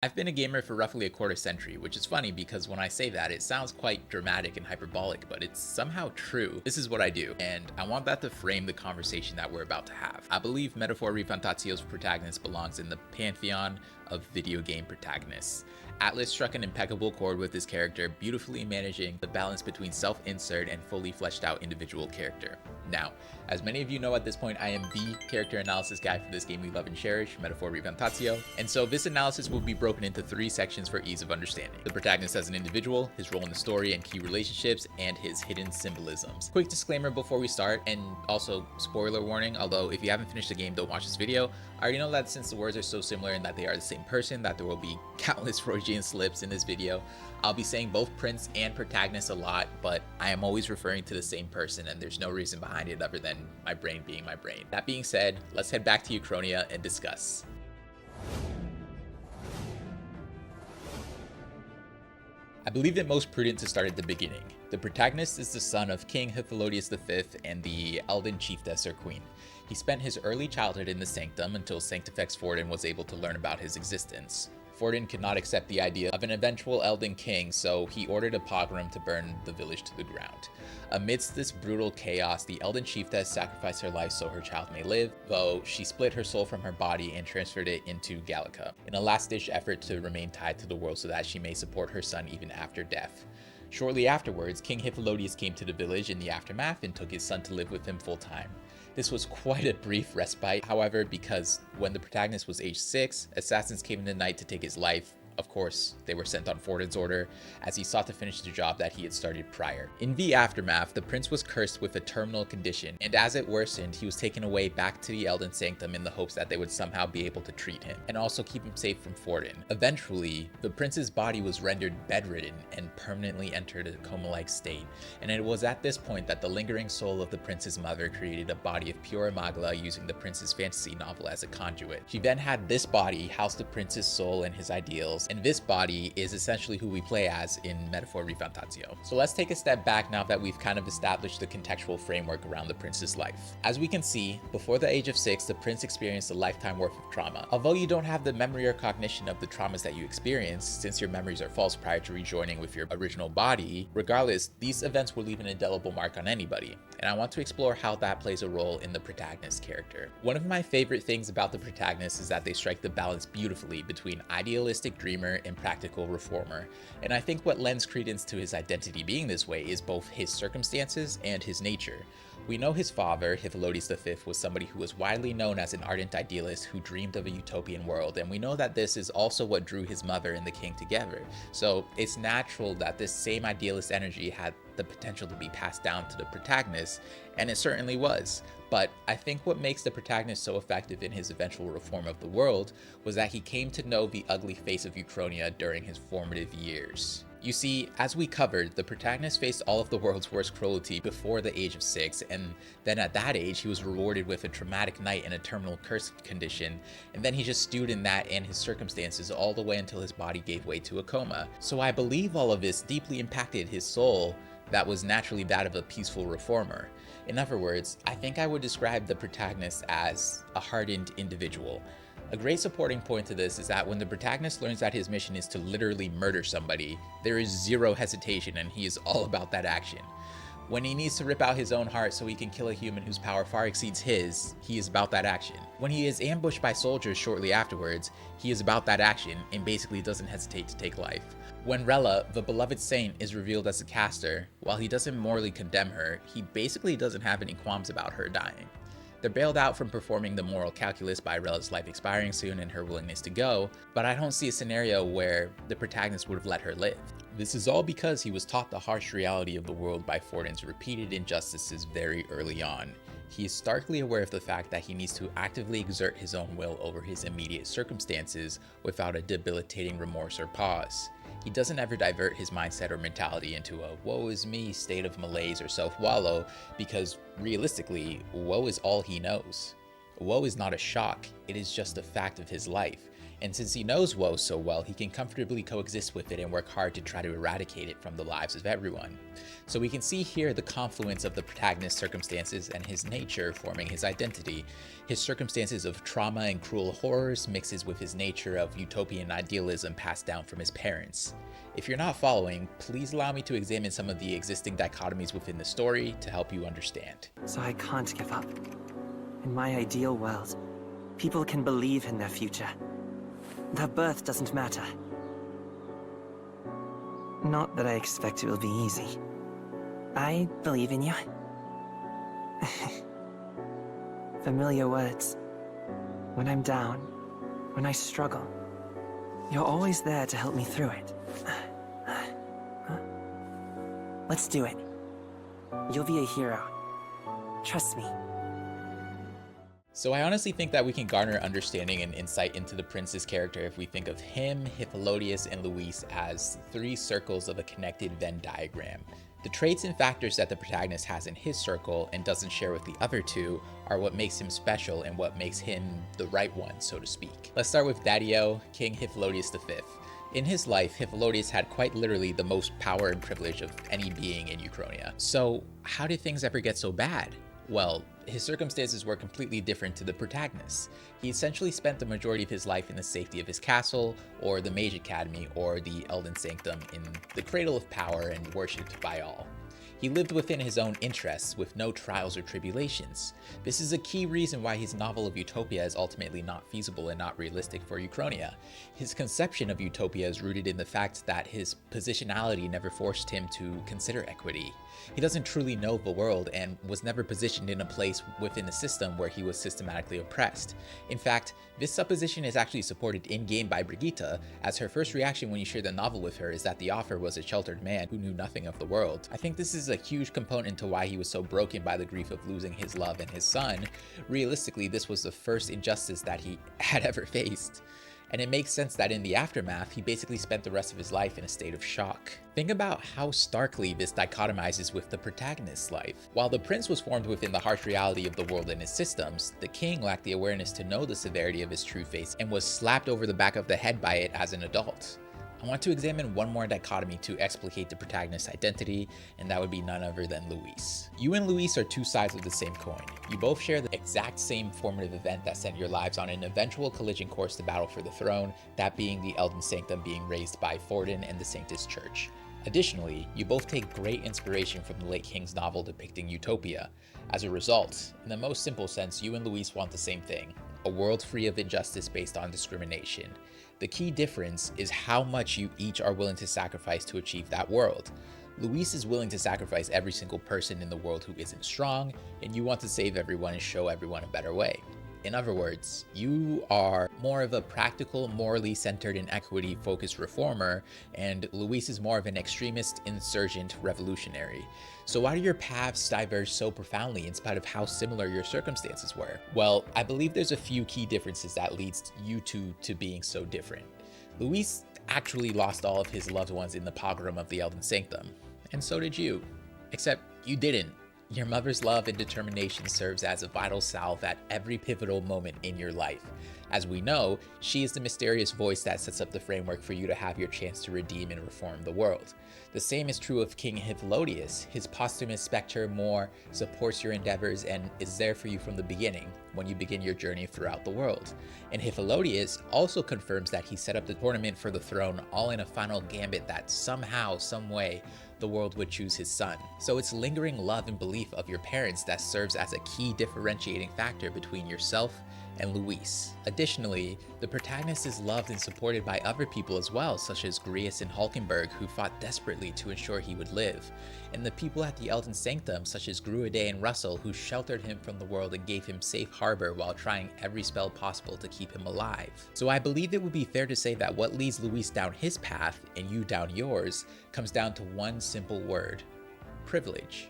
I've been a gamer for roughly a quarter century, which is funny because when I say that, it sounds quite dramatic and hyperbolic, but it's somehow true. This is what I do, and I want that to frame the conversation that we're about to have. I believe metaphor ReFantazio's protagonist belongs in the pantheon of video game protagonists. Atlus struck an impeccable chord with this character, beautifully managing the balance between self-insert and fully fleshed out individual character. Now, as many of you know at this point, I am the character analysis guy for this game we love and cherish, Metaphor ReFantazio, and so this analysis will be broken into 3 sections for ease of understanding. The protagonist as an individual, his role in the story and key relationships, and his hidden symbolisms. Quick disclaimer before we start, and also spoiler warning, although if you haven't finished the game, don't watch this video. I already know that since the words are so similar and that they are the same person, that there will be countless Freudian slips in this video. I'll be saying both prince and protagonist a lot, but I am always referring to the same person, and there's no reason behind it other than my brain being my brain. That being said, let's head back to Uchronia and discuss. I believe it most prudent to start at the beginning. The protagonist is the son of King Hypholodius V and the Elden Chiefess or Queen. He spent his early childhood in the Sanctum until Sanctifex Forden was able to learn about his existence. Forden could not accept the idea of an eventual Elden King, so he ordered a pogrom to burn the village to the ground. Amidst this brutal chaos, the Elden Chiefess sacrificed her life so her child may live, though she split her soul from her body and transferred it into Gallica, in a last-ditch effort to remain tied to the world so that she may support her son even after death. Shortly afterwards, King Hypholodius came to the village in the aftermath and took his son to live with him full-time. This was quite a brief respite, however, because when the protagonist was age 6, assassins came in the night to take his life. Of course, they were sent on Forden's order, as he sought to finish the job that he had started prior. In the aftermath, the prince was cursed with a terminal condition, and as it worsened, he was taken away back to the Elden Sanctum in the hopes that they would somehow be able to treat him, and also keep him safe from Forden. Eventually, the prince's body was rendered bedridden and permanently entered a coma-like state, and it was at this point that the lingering soul of the prince's mother created a body of pure Magla using the prince's fantasy novel as a conduit. She then had this body house the prince's soul and his ideals, and this body is essentially who we play as in Metaphor ReFantazio. So let's take a step back now that we've kind of established the contextual framework around the prince's life. As we can see, before the age of 6, the prince experienced a lifetime worth of trauma. Although you don't have the memory or cognition of the traumas that you experienced, since your memories are false prior to rejoining with your original body, regardless, these events will leave an indelible mark on anybody. And I want to explore how that plays a role in the protagonist character. One of my favorite things about the protagonist is that they strike the balance beautifully between idealistic dreamer and practical reformer, and I think what lends credence to his identity being this way is both his circumstances and his nature. We know his father, Hypholodius V, was somebody who was widely known as an ardent idealist who dreamed of a utopian world, and we know that this is also what drew his mother and the king together. So it's natural that this same idealist energy had the potential to be passed down to the protagonist, and it certainly was. But I think what makes the protagonist so effective in his eventual reform of the world was that he came to know the ugly face of Uchronia during his formative years. You see, as we covered, the protagonist faced all of the world's worst cruelty before the age of 6, and then at that age he was rewarded with a traumatic night and a terminal curse condition, and then he just stewed in that and his circumstances all the way until his body gave way to a coma. So I believe all of this deeply impacted his soul that was naturally that of a peaceful reformer. In other words, I think I would describe the protagonist as a hardened individual. A great supporting point to this is that when the protagonist learns that his mission is to literally murder somebody, there is zero hesitation and he is all about that action. When he needs to rip out his own heart so he can kill a human whose power far exceeds his, he is about that action. When he is ambushed by soldiers shortly afterwards, he is about that action and basically doesn't hesitate to take life. When Rella, the beloved saint, is revealed as a caster, while he doesn't morally condemn her, he basically doesn't have any qualms about her dying. They're bailed out from performing the moral calculus by Rella's life expiring soon and her willingness to go, but I don't see a scenario where the protagonist would have let her live. This is all because he was taught the harsh reality of the world by Forden's repeated injustices very early on. He is starkly aware of the fact that he needs to actively exert his own will over his immediate circumstances without a debilitating remorse or pause. He doesn't ever divert his mindset or mentality into a woe is me state of malaise or self-wallow, because realistically, woe is all he knows. Woe is not a shock, it is just a fact of his life. and since he knows woe so well, he can comfortably coexist with it and work hard to try to eradicate it from the lives of everyone. So we can see here the confluence of the protagonist's circumstances and his nature forming his identity. His circumstances of trauma and cruel horrors mixes with his nature of utopian idealism passed down from his parents. If you're not following, please allow me to examine some of the existing dichotomies within the story to help you understand. So I can't give up. In my ideal world, people can believe in their future. Their birth doesn't matter. Not that I expect it will be easy. I believe in you. Familiar words. When I'm down, when I struggle, you're always there to help me through it. Let's do it. You'll be a hero. Trust me. So I honestly think that we can garner understanding and insight into the prince's character if we think of him, Hippolytus, and Luis as three circles of a connected Venn diagram. The traits and factors that the protagonist has in his circle and doesn't share with the other two are what makes him special and what makes him the right one, so to speak. Let's start with Daddy-O, King Hippolytus V. In his life, Hippolytus had quite literally the most power and privilege of any being in Uchronia. So how did things ever get so bad? Well, his circumstances were completely different to the protagonist. He essentially spent the majority of his life in the safety of his castle, or the Mage Academy, or the Elden Sanctum, in the cradle of power and worshipped by all. He lived within his own interests with no trials or tribulations. This is a key reason why his novel of Utopia is ultimately not feasible and not realistic for Uchronia. His conception of Utopia is rooted in the fact that his positionality never forced him to consider equity. He doesn't truly know the world and was never positioned in a place within a system where he was systematically oppressed. In fact, this supposition is actually supported in-game by Brigitte, as her first reaction when you share the novel with her is that the author was a sheltered man who knew nothing of the world. I think this is a huge component to why he was so broken by the grief of losing his love and his son. Realistically, this was the first injustice that he had ever faced. And it makes sense that in the aftermath, he basically spent the rest of his life in a state of shock. Think about how starkly this dichotomizes with the protagonist's life. While the prince was formed within the harsh reality of the world and its systems, the king lacked the awareness to know the severity of his true face and was slapped over the back of the head by it as an adult. I want to examine one more dichotomy to explicate the protagonist's identity, and that would be none other than Luis. You and Luis are two sides of the same coin. You both share the exact same formative event that sent your lives on an eventual collision course to battle for the throne, that being the Elden Sanctum being raised by Forden and the Sanctus Church. Additionally, you both take great inspiration from the late king's novel depicting Utopia. As a result, in the most simple sense, you and Luis want the same thing: a world free of injustice based on discrimination. The key difference is how much you each are willing to sacrifice to achieve that world. Luis is willing to sacrifice every single person in the world who isn't strong, and you want to save everyone and show everyone a better way. In other words, you are more of a practical, morally centered and equity-focused reformer, and Luis is more of an extremist, insurgent revolutionary. So why do your paths diverge so profoundly in spite of how similar your circumstances were? Well, I believe there's a few key differences that leads you two to being so different. Luis actually lost all of his loved ones in the pogrom of the Elden Sanctum, and so did you. Except you didn't. Your mother's love and determination serves as a vital salve at every pivotal moment in your life. As we know, she is the mysterious voice that sets up the framework for you to have your chance to redeem and reform the world. The same is true of King Hippolytus. His posthumous specter more supports your endeavors and is there for you from the beginning when you begin your journey throughout the world. And Hippolytus also confirms that he set up the tournament for the throne all in a final gambit that somehow, some way, the world would choose his son. So it's lingering love and belief of your parents that serves as a key differentiating factor between yourself and Luis. Additionally, the protagonist is loved and supported by other people as well, such as Grius and Hulkenberg, who fought desperately to ensure he would live, and the people at the Elden Sanctum, such as Gruade and Russell, who sheltered him from the world and gave him safe harbor while trying every spell possible to keep him alive. So I believe it would be fair to say that what leads Luis down his path, and you down yours, comes down to one simple word: privilege.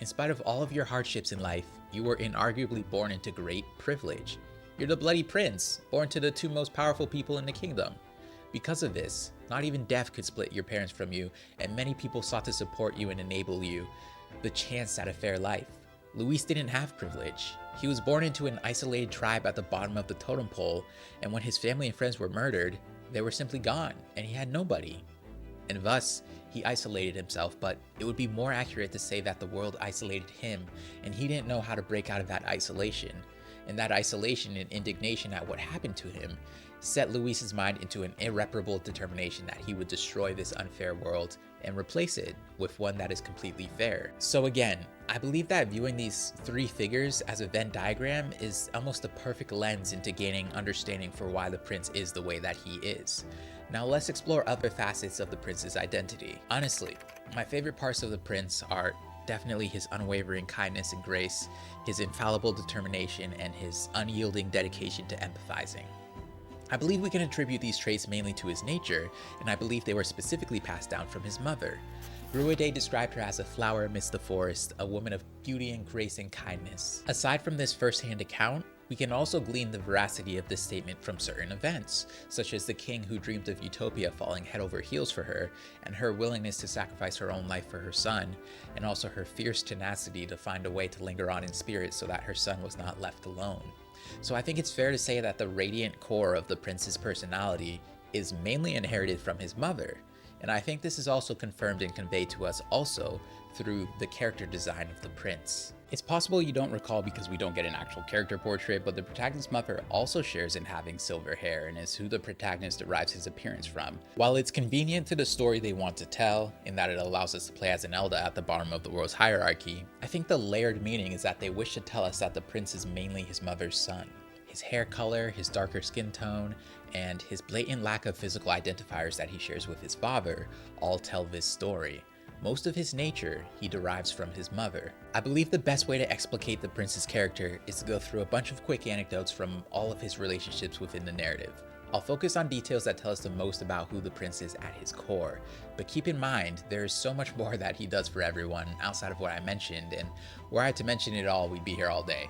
In spite of all of your hardships in life, you were inarguably born into great privilege. You're the Bloody Prince, born to the two most powerful people in the kingdom. Because of this, not even death could split your parents from you, and many people sought to support you and enable you the chance at a fair life. Luis didn't have privilege. He was born into an isolated tribe at the bottom of the totem pole, and when his family and friends were murdered, they were simply gone, and he had nobody. And thus, he isolated himself, but it would be more accurate to say that the world isolated him, and he didn't know how to break out of that isolation. And that isolation and indignation at what happened to him set Luis's mind into an irreparable determination that he would destroy this unfair world and replace it with one that is completely fair. So again, I believe that viewing these three figures as a Venn diagram is almost the perfect lens into gaining understanding for why the prince is the way that he is. Now let's explore other facets of the prince's identity. Honestly, my favorite parts of the prince are definitely his unwavering kindness and grace, his infallible determination, and his unyielding dedication to empathizing. I believe we can attribute these traits mainly to his nature, and I believe they were specifically passed down from his mother. Ruide described her as a flower amidst the forest, a woman of beauty and grace and kindness. Aside from this first-hand account, we can also glean the veracity of this statement from certain events, such as the king who dreamed of utopia falling head over heels for her, and her willingness to sacrifice her own life for her son, and also her fierce tenacity to find a way to linger on in spirit so that her son was not left alone. So I think it's fair to say that the radiant core of the prince's personality is mainly inherited from his mother, and I think this is also confirmed and conveyed to us also through the character design of the prince. It's possible you don't recall because we don't get an actual character portrait, but the protagonist's mother also shares in having silver hair and is who the protagonist derives his appearance from. While it's convenient to the story they want to tell, in that it allows us to play as an Elda at the bottom of the world's hierarchy, I think the layered meaning is that they wish to tell us that the prince is mainly his mother's son. His hair color, his darker skin tone, and his blatant lack of physical identifiers that he shares with his father all tell this story. Most of his nature he derives from his mother. I believe the best way to explicate the prince's character is to go through a bunch of quick anecdotes from all of his relationships within the narrative. I'll focus on details that tell us the most about who the prince is at his core, but keep in mind there is so much more that he does for everyone outside of what I mentioned, and were I to mention it all, we'd be here all day.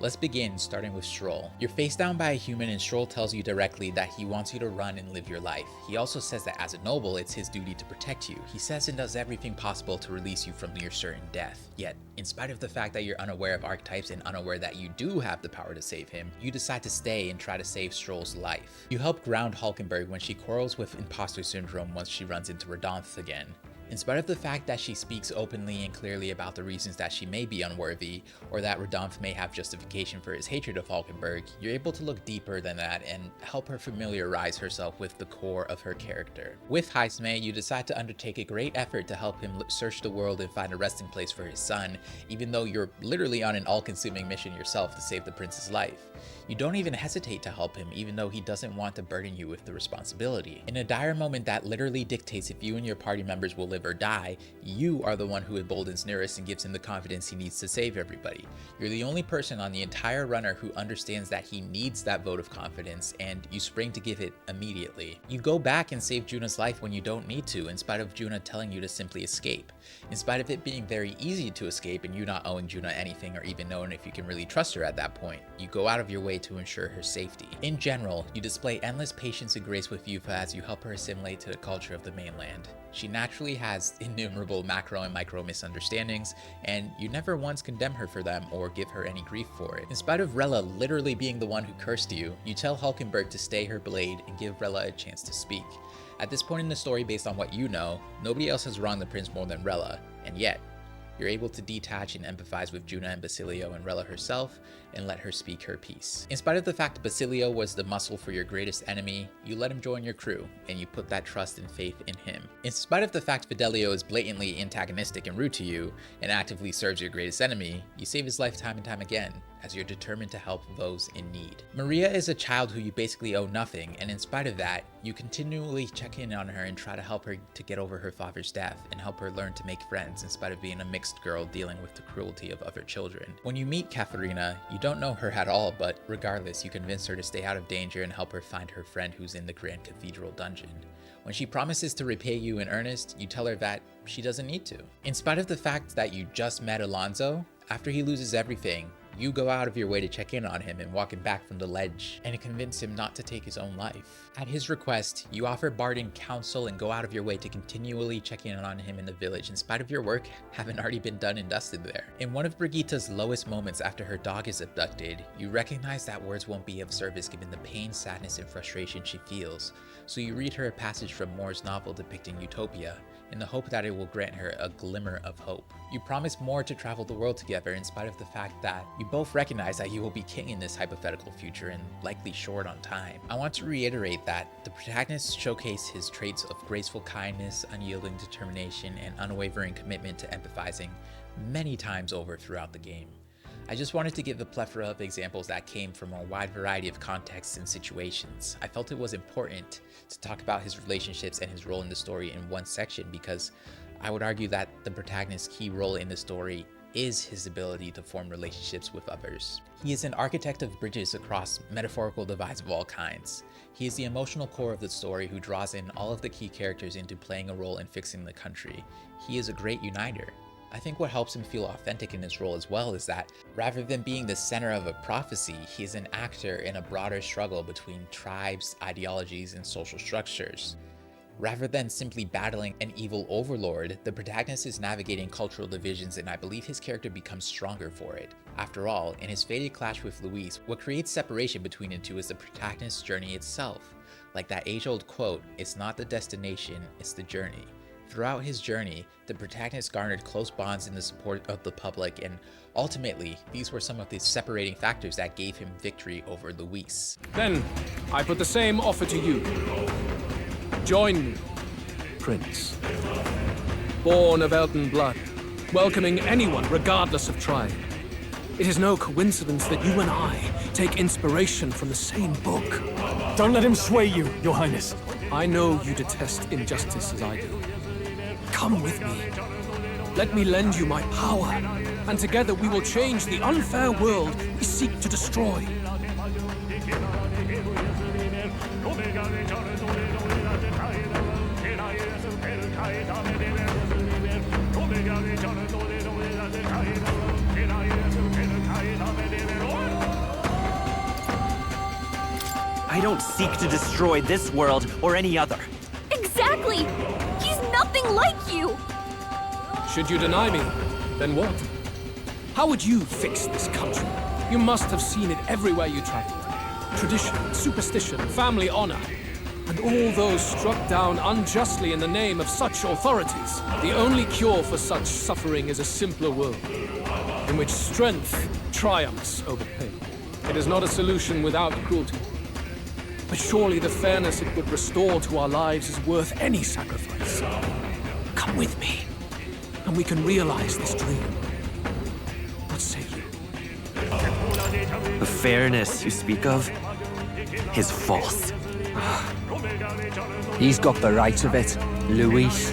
Let's begin, starting with Stroll. You're faced down by a human and Stroll tells you directly that he wants you to run and live your life. He also says that as a noble, it's his duty to protect you. He says and does everything possible to release you from your certain death. Yet, in spite of the fact that you're unaware of archetypes and unaware that you do have the power to save him, you decide to stay and try to save Stroll's life. You help ground Hulkenberg when she quarrels with imposter syndrome once she runs into Radonth again. In spite of the fact that she speaks openly and clearly about the reasons that she may be unworthy, or that Radonth may have justification for his hatred of Hulkenberg, you're able to look deeper than that and help her familiarize herself with the core of her character. With Heisme, you decide to undertake a great effort to help him search the world and find a resting place for his son, even though you're literally on an all-consuming mission yourself to save the prince's life. You don't even hesitate to help him, even though he doesn't want to burden you with the responsibility. In a dire moment that literally dictates if you and your party members will live or die, you are the one who emboldens Neris and gives him the confidence he needs to save everybody. You're the only person on the entire runner who understands that he needs that vote of confidence, and you spring to give it immediately. You go back and save Juna's life when you don't need to, in spite of Juna telling you to simply escape. In spite of it being very easy to escape and you not owing Juna anything or even knowing if you can really trust her at that point, you go out of your way to ensure her safety. In general, you display endless patience and grace with Yufa as you help her assimilate to the culture of the mainland. She naturally has innumerable macro and micro misunderstandings, and you never once condemn her for them or give her any grief for it. In spite of Rella literally being the one who cursed you, you tell Hulkenberg to stay her blade and give Rella a chance to speak. At this point in the story, based on what you know, nobody else has wronged the prince more than Rella, and yet, you're able to detach and empathize with Juna and Basilio and Rella herself and let her speak her piece. In spite of the fact Basilio was the muscle for your greatest enemy, you let him join your crew, and you put that trust and faith in him. In spite of the fact Fidelio is blatantly antagonistic and rude to you, and actively serves your greatest enemy, you save his life time and time again, as you're determined to help those in need. Maria is a child who you basically owe nothing, and in spite of that, you continually check in on her and try to help her to get over her father's death, and help her learn to make friends in spite of being a mixed girl dealing with the cruelty of other children. When you meet Katharina, you don't know her at all, but regardless, you convince her to stay out of danger and help her find her friend who's in the Grand Cathedral dungeon. When she promises to repay you in earnest, you tell her that she doesn't need to. In spite of the fact that you just met Alonso, after he loses everything, You go out of your way to check in on him and walk him back from the ledge, and convince him not to take his own life. At his request, you offer Barden counsel and go out of your way to continually check in on him in the village in spite of your work having already been done and dusted there. In one of Brigitte's lowest moments after her dog is abducted, you recognize that words won't be of service given the pain, sadness, and frustration she feels, so you read her a passage from Moore's novel depicting Utopia, in the hope that it will grant her a glimmer of hope. You promise Moore to travel the world together in spite of the fact that you both recognize that you will be king in this hypothetical future and likely short on time. I want to reiterate that the protagonist showcased his traits of graceful kindness, unyielding determination, and unwavering commitment to empathizing many times over throughout the game. I just wanted to give a plethora of examples that came from a wide variety of contexts and situations. I felt it was important to talk about his relationships and his role in the story in one section because I would argue that the protagonist's key role in the story is his ability to form relationships with others. He is an architect of bridges across metaphorical divides of all kinds. He is the emotional core of the story who draws in all of the key characters into playing a role in fixing the country. He is a great uniter. I think what helps him feel authentic in his role as well is that, rather than being the center of a prophecy, he is an actor in a broader struggle between tribes, ideologies, and social structures. Rather than simply battling an evil overlord, the protagonist is navigating cultural divisions, and I believe his character becomes stronger for it. After all, in his fated clash with Luis, what creates separation between the two is the protagonist's journey itself. Like that age-old quote, "It's not the destination, it's the journey." Throughout his journey, the protagonist garnered close bonds in the support of the public, and ultimately, these were some of the separating factors that gave him victory over Luis. Then, I put the same offer to you. Join me, Prince. Born of Elton blood, welcoming anyone regardless of tribe. It is no coincidence that you and I take inspiration from the same book. Don't let him sway you, Your Highness. I know you detest injustice as I do. Come with me. Let me lend you my power, and together we will change the unfair world we seek to destroy. I don't seek to destroy this world or any other. Exactly! He's nothing like you! Should you deny me, then what? How would you fix this country? You must have seen it everywhere you travel. Tradition, superstition, family honor, and all those struck down unjustly in the name of such authorities. The only cure for such suffering is a simpler world, in which strength triumphs over pain. It is not a solution without cruelty. But surely the fairness it would restore to our lives is worth any sacrifice. Come with me, and we can realize this dream. What say you? The fairness you speak of is false. He's got the right of it, Luis.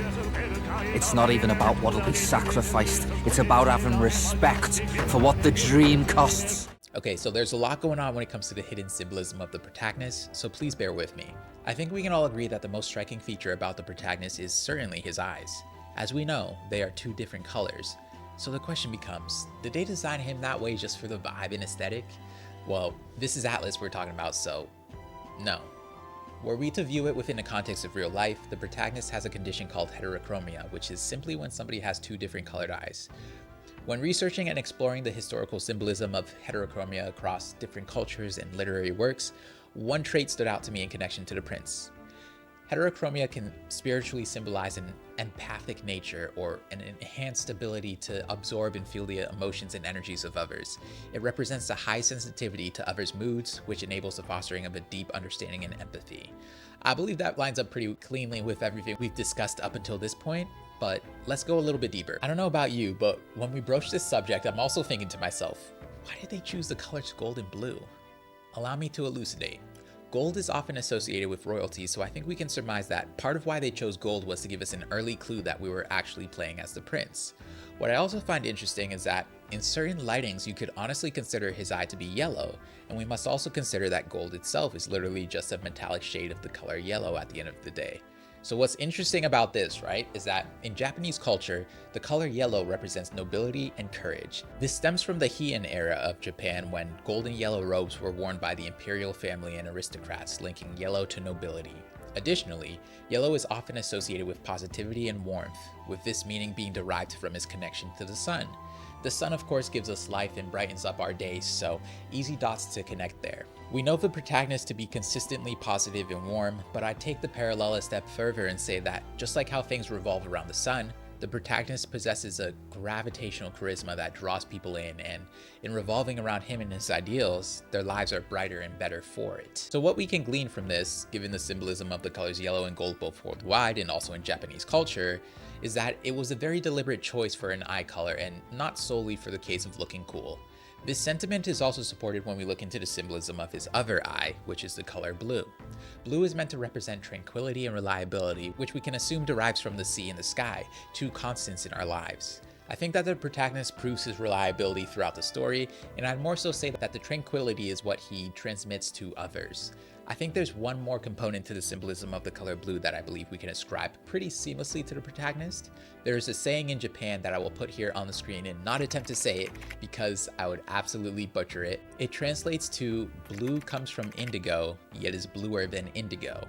It's not even about what'll be sacrificed. It's about having respect for what the dream costs. Okay, so there's a lot going on when it comes to the hidden symbolism of the protagonist, so please bear with me. I think we can all agree that the most striking feature about the protagonist is certainly his eyes. As we know, they are two different colors. So the question becomes, did they design him that way just for the vibe and aesthetic? Well, this is Atlus we're talking about, so no. Were we to view it within the context of real life, the protagonist has a condition called heterochromia, which is simply when somebody has two different colored eyes. When researching and exploring the historical symbolism of heterochromia across different cultures and literary works, one trait stood out to me in connection to the prince. Heterochromia can spiritually symbolize an empathic nature or an enhanced ability to absorb and feel the emotions and energies of others. It represents a high sensitivity to others' moods, which enables the fostering of a deep understanding and empathy. I believe that lines up pretty cleanly with everything we've discussed up until this point, but let's go a little bit deeper. I don't know about you, but when we broach this subject, I'm also thinking to myself, why did they choose the colors gold and blue? Allow me to elucidate. Gold is often associated with royalty, so I think we can surmise that part of why they chose gold was to give us an early clue that we were actually playing as the prince. What I also find interesting is that in certain lightings you could honestly consider his eye to be yellow, and we must also consider that gold itself is literally just a metallic shade of the color yellow at the end of the day. So what's interesting about this, right, is that in Japanese culture, the color yellow represents nobility and courage. This stems from the Heian era of Japan, when golden yellow robes were worn by the imperial family and aristocrats, linking yellow to nobility. Additionally, yellow is often associated with positivity and warmth, with this meaning being derived from its connection to the sun. The sun, of course, gives us life and brightens up our days, so easy dots to connect there. We know the protagonist to be consistently positive and warm, but I'd take the parallel a step further and say that, just like how things revolve around the sun, the protagonist possesses a gravitational charisma that draws people in, and in revolving around him and his ideals, their lives are brighter and better for it. So what we can glean from this, given the symbolism of the colors yellow and gold both worldwide and also in Japanese culture, is that it was a very deliberate choice for an eye color and not solely for the case of looking cool. This sentiment is also supported when we look into the symbolism of his other eye, which is the color blue. Blue is meant to represent tranquility and reliability, which we can assume derives from the sea and the sky, two constants in our lives. I think that the protagonist proves his reliability throughout the story, and I'd more so say that the tranquility is what he transmits to others. I think there's one more component to the symbolism of the color blue that I believe we can ascribe pretty seamlessly to the protagonist. There is a saying in Japan that I will put here on the screen and not attempt to say it because I would absolutely butcher it. It translates to "blue comes from indigo, yet is bluer than indigo."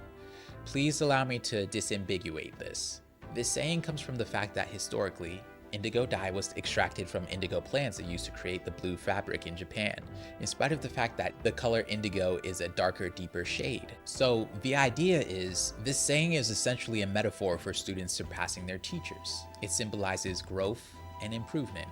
Please allow me to disambiguate this. This saying comes from the fact that historically, indigo dye was extracted from indigo plants that used to create the blue fabric in Japan, in spite of the fact that the color indigo is a darker, deeper shade. So the idea is, this saying is essentially a metaphor for students surpassing their teachers. It symbolizes growth and improvement.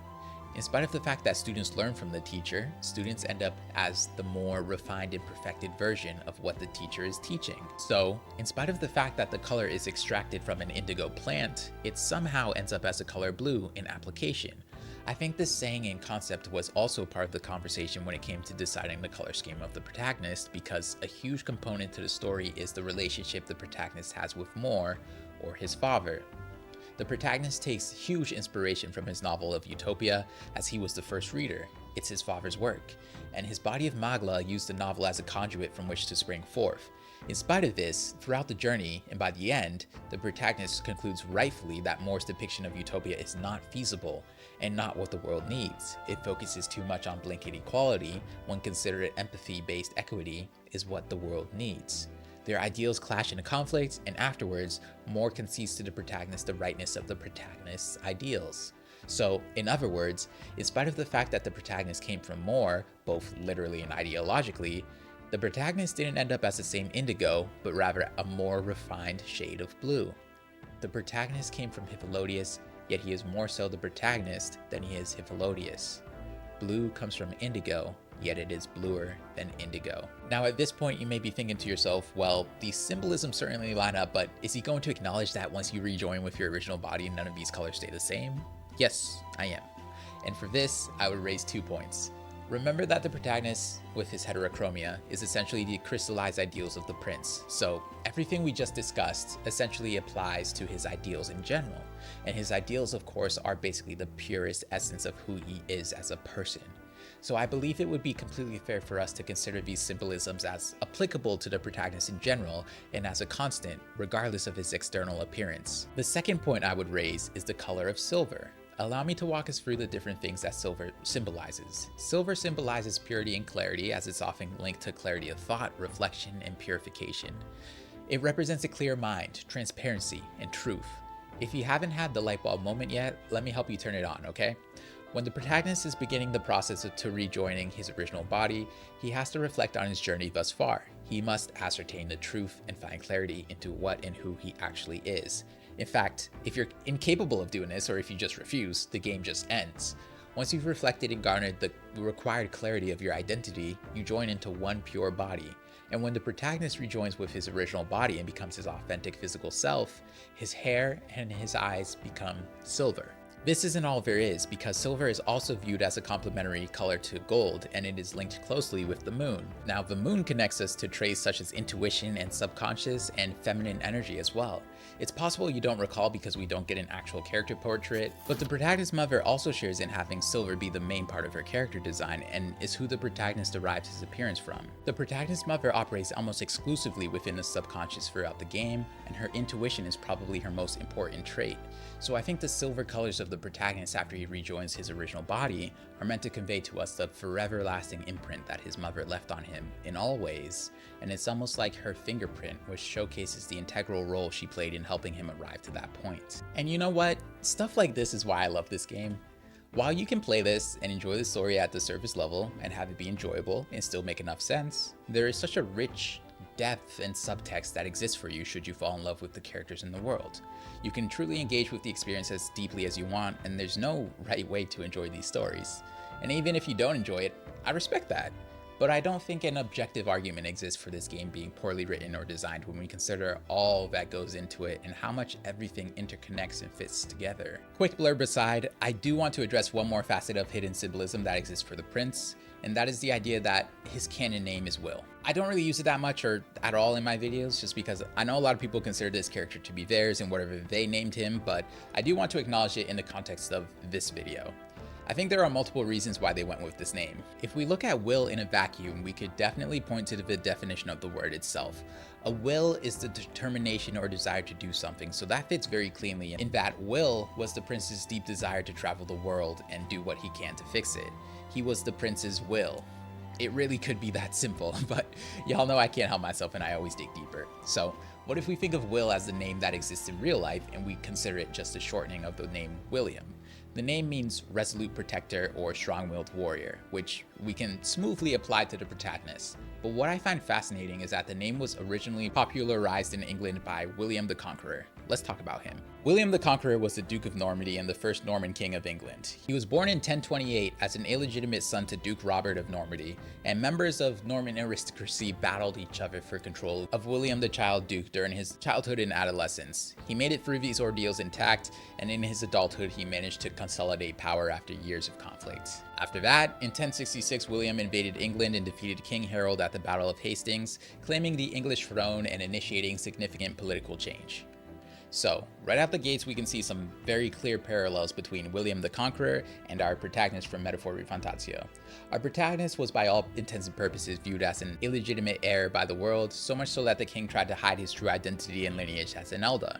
In spite of the fact that students learn from the teacher, students end up as the more refined and perfected version of what the teacher is teaching. So, in spite of the fact that the color is extracted from an indigo plant, it somehow ends up as a color blue in application. I think this saying and concept was also part of the conversation when it came to deciding the color scheme of the protagonist, because a huge component to the story is the relationship the protagonist has with Moore, or his father. The protagonist takes huge inspiration from his novel of Utopia, as he was the first reader. It's his father's work, and his body of Magla used the novel as a conduit from which to spring forth. In spite of this, throughout the journey, and by the end, the protagonist concludes rightfully that Moore's depiction of Utopia is not feasible, and not what the world needs. It focuses too much on blanket equality, when considered empathy-based equity is what the world needs. Their ideals clash in a conflict, and afterwards, Moore concedes to the protagonist the rightness of the protagonist's ideals. So, in other words, in spite of the fact that the protagonist came from Moore, both literally and ideologically, the protagonist didn't end up as the same indigo, but rather a more refined shade of blue. The protagonist came from Hippolodius, yet he is more so the protagonist than he is Hippolodius. Blue comes from indigo, yet it is bluer than indigo. Now at this point you may be thinking to yourself, well, these symbolisms certainly line up, but is he going to acknowledge that once you rejoin with your original body, none of these colors stay the same? Yes, I am. And for this, I would raise 2 points. Remember that the protagonist, with his heterochromia, is essentially the crystallized ideals of the prince. So everything we just discussed essentially applies to his ideals in general. And his ideals, of course, are basically the purest essence of who he is as a person. So I believe it would be completely fair for us to consider these symbolisms as applicable to the protagonist in general and as a constant, regardless of his external appearance. The second point I would raise is the color of silver. Allow me to walk us through the different things that silver symbolizes. Silver symbolizes purity and clarity, as it's often linked to clarity of thought, reflection, and purification. It represents a clear mind, transparency, and truth. If you haven't had the light bulb moment yet, let me help you turn it on, okay? When the protagonist is beginning the process to rejoining his original body, he has to reflect on his journey thus far. He must ascertain the truth and find clarity into what and who he actually is. In fact, if you're incapable of doing this, or if you just refuse, the game just ends. Once you've reflected and garnered the required clarity of your identity, you join into one pure body. And when the protagonist rejoins with his original body and becomes his authentic physical self, his hair and his eyes become silver. This isn't all there is, because silver is also viewed as a complementary color to gold, and it is linked closely with the moon. Now, the moon connects us to traits such as intuition and subconscious and feminine energy as well. It's possible you don't recall because we don't get an actual character portrait, but the protagonist's mother also shares in having silver be the main part of her character design and is who the protagonist derives his appearance from. The protagonist's mother operates almost exclusively within the subconscious throughout the game, and her intuition is probably her most important trait. So I think the silver colors of the protagonist after he rejoins his original body are meant to convey to us the forever lasting imprint that his mother left on him in all ways, and it's almost like her fingerprint, which showcases the integral role she played in helping him arrive to that point. And you know what? Stuff like this is why I love this game. While you can play this and enjoy the story at the surface level and have it be enjoyable and still make enough sense, there is such a rich depth and subtext that exists for you should you fall in love with the characters in the world. You can truly engage with the experience as deeply as you want, and there's no right way to enjoy these stories. And even if you don't enjoy it, I respect that. But I don't think an objective argument exists for this game being poorly written or designed when we consider all that goes into it and how much everything interconnects and fits together. Quick blurb aside, I do want to address one more facet of hidden symbolism that exists for the prince, and that is the idea that his canon name is Will. I don't really use it that much or at all in my videos, just because I know a lot of people consider this character to be theirs and whatever they named him, but I do want to acknowledge it in the context of this video. I think there are multiple reasons why they went with this name. If we look at will in a vacuum, we could definitely point to the definition of the word itself. A will is the determination or desire to do something, so that fits very cleanly in that Will was the prince's deep desire to travel the world and do what he can to fix it. He was the prince's will. It really could be that simple, but y'all know I can't help myself and I always dig deeper. So what if we think of Will as the name that exists in real life and we consider it just a shortening of the name William? The name means resolute protector or strong-willed warrior, which we can smoothly apply to the protagonist. But what I find fascinating is that the name was originally popularized in England by William the Conqueror. Let's talk about him. William the Conqueror was the Duke of Normandy and the first Norman king of England. He was born in 1028 as an illegitimate son to Duke Robert of Normandy, and members of Norman aristocracy battled each other for control of William the Child Duke during his childhood and adolescence. He made it through these ordeals intact, and in his adulthood he managed to consolidate power after years of conflict. After that, in 1066, William invaded England and defeated King Harold at the Battle of Hastings, claiming the English throne and initiating significant political change. So, right out the gates we can see some very clear parallels between William the Conqueror and our protagonist from Metaphor ReFantazio. Our protagonist was by all intents and purposes viewed as an illegitimate heir by the world, so much so that the king tried to hide his true identity and lineage as an Elda.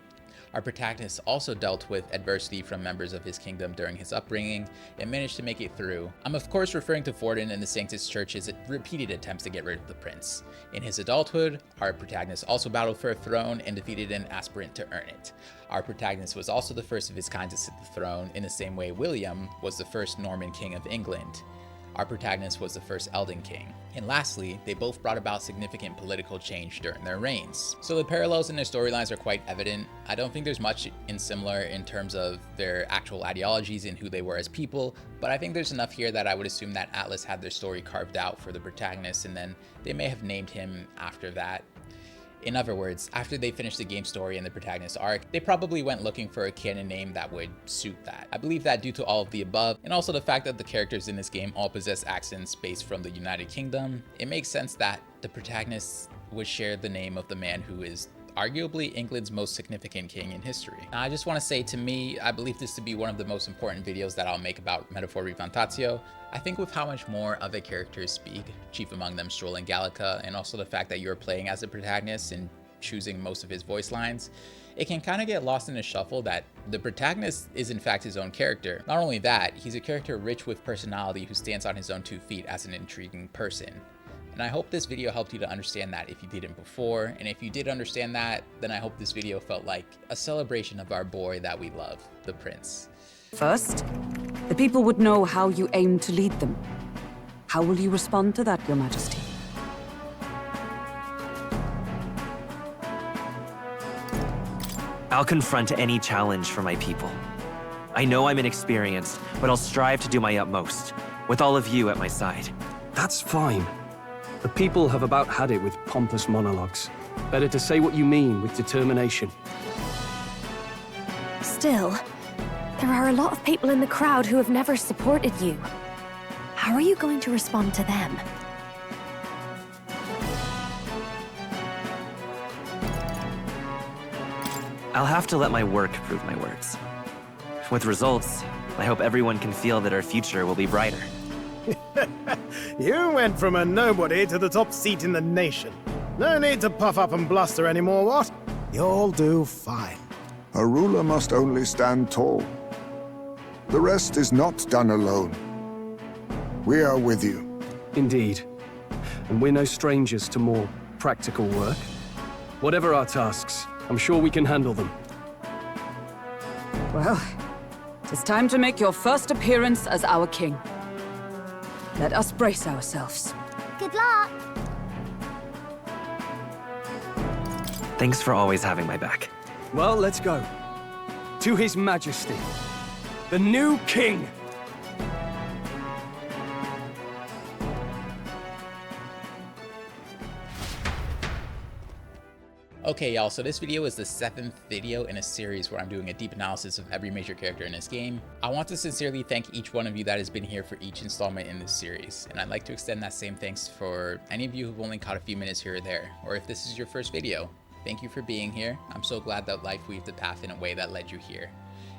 Our protagonist also dealt with adversity from members of his kingdom during his upbringing and managed to make it through. I'm of course referring to Forden and the Sanctus Church's repeated attempts to get rid of the prince. In his adulthood, our protagonist also battled for a throne and defeated an aspirant to earn it. Our protagonist was also the first of his kind to sit the throne in the same way William was the first Norman king of England. Our protagonist was the first Elden king. And lastly, they both brought about significant political change during their reigns. So the parallels in their storylines are quite evident. I don't think there's much similar in terms of their actual ideologies and who they were as people, but I think there's enough here that I would assume that Atlus had their story carved out for the protagonist and then they may have named him after that. In other words, after they finished the game story and the protagonist arc, they probably went looking for a canon name that would suit that. I believe that due to all of the above, and also the fact that the characters in this game all possess accents based from the United Kingdom, it makes sense that the protagonist would share the name of the man who is arguably England's most significant king in history. Now, I just want to say, to me, I believe this to be one of the most important videos that I'll make about Metaphor ReFantazio. I think with how much more other characters speak, chief among them Stroll and Gallica, and also the fact that you're playing as a protagonist and choosing most of his voice lines, it can kind of get lost in the shuffle that the protagonist is in fact his own character. Not only that, he's a character rich with personality who stands on his own 2 feet as an intriguing person. And I hope this video helped you to understand that if you didn't before, and if you did understand that, then I hope this video felt like a celebration of our boy that we love, the prince. First, the people would know how you aim to lead them. How will you respond to that, Your Majesty? I'll confront any challenge for my people. I know I'm inexperienced, but I'll strive to do my utmost, with all of you at my side. That's fine. The people have about had it with pompous monologues. Better to say what you mean with determination. Still, There are a lot of people in the crowd who have never supported you. How are you going to respond to them? I'll have to let my work prove my words. With results, I hope everyone can feel that our future will be brighter. You went from a nobody to the top seat in the nation. No need to puff up and bluster anymore, what? You'll do fine. A ruler must only stand tall. The rest is not done alone. We are with you. Indeed. And we're no strangers to more practical work. Whatever our tasks, I'm sure we can handle them. Well, it is time to make your first appearance as our king. Let us brace ourselves. Good luck! Thanks for always having my back. Well, let's go. To His Majesty, the new king! Okay y'all, so this video is the 7th video in a series where I'm doing a deep analysis of every major character in this game. I want to sincerely thank each one of you that has been here for each installment in this series, and I'd like to extend that same thanks for any of you who've only caught a few minutes here or there, or if this is your first video. Thank you for being here. I'm so glad that life weaved the path in a way that led you here.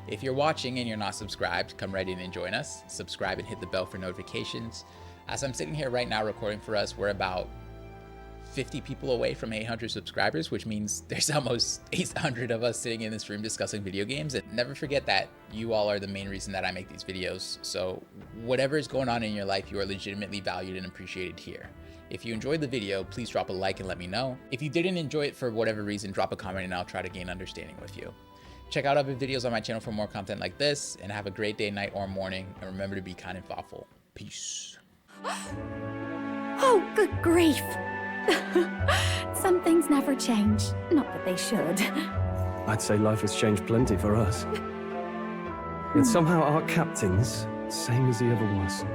If you're watching and you're not subscribed, come right in and join us. Subscribe and hit the bell for notifications. As I'm sitting here right now recording for us, we're about 50 people away from 800 subscribers, which means there's almost 800 of us sitting in this room discussing video games. And never forget that you all are the main reason that I make these videos. So whatever is going on in your life, you are legitimately valued and appreciated here. If you enjoyed the video, please drop a like and let me know. If you didn't enjoy it for whatever reason, drop a comment and I'll try to gain understanding with you. Check out other videos on my channel for more content like this, and have a great day, night, or morning. And remember to be kind and thoughtful. Peace. Oh, good grief! Some things never change. Not that they should. I'd say life has changed plenty for us. Yet somehow our captain's same as he ever was.